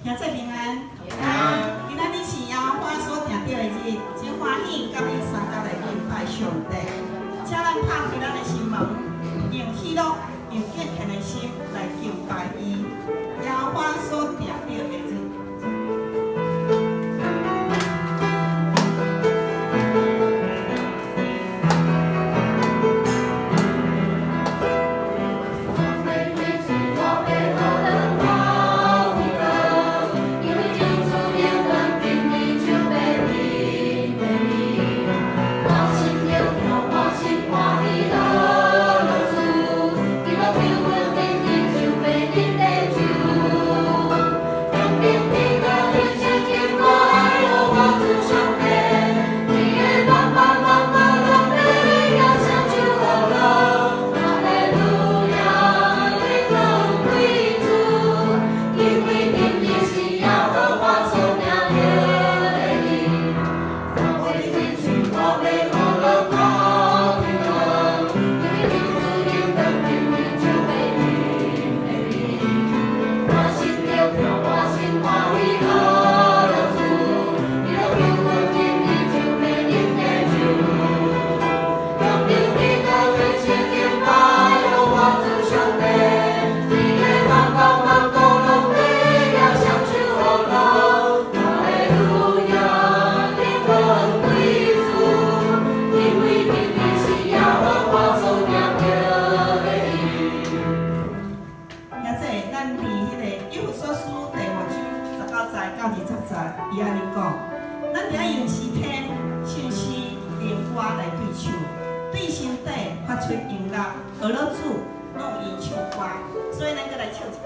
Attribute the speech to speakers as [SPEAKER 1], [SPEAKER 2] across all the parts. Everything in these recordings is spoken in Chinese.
[SPEAKER 1] 兄弟平安。今仔日是邀花所定着的日，真欢喜，甲恁三甲来敬拜上帝。请咱拍开咱的心门，用喜乐、用敬虔的心来敬拜伊。邀花所定着的日。 伊安尼讲，咱伫遐用诗篇、信息、灵歌来对唱，对心底发出音乐，俄罗斯拢有演唱歌，所以咱搁来唱一届。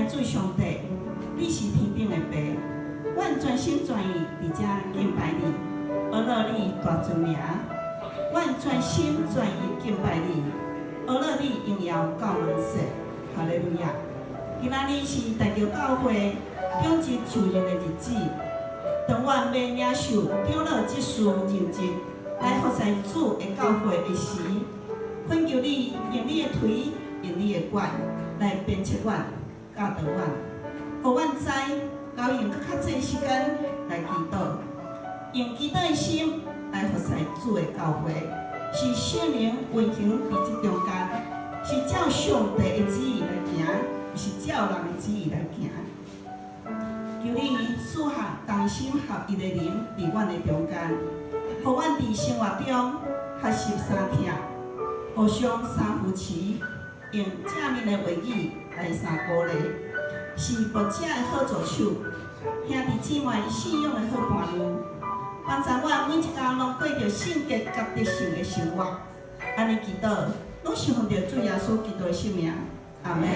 [SPEAKER 1] 来主上帝，你是天顶的爸，阮全心全意伫遮敬拜你，阿乐你大尊名，阮全心全意敬拜你，阿乐你荣耀到万世，哈利路亚！今仔日是大桥教会长职就任的日子，当阮要领受长老职事任职来服侍主的教会的时，恳求你用你的腿，用你的管来鞭策阮、教导阮，互阮知交用搁较济时间来祈祷，用祈祷的心来服侍主的教会，是圣灵运行伫即中间，是照上帝的旨意来行，毋是照人的旨意来行。求你赐下同心合一的灵伫阮的中间，互阮伫生活中学习相听，互相相扶持，用正面的话语来相鼓励，是牧者的好助手，兄弟姊妹信仰的好伴侣，帮助阮每一天拢过着圣洁甲得胜的生活。安尼祈祷，拢是奉着主耶稣基督的圣名，阿门。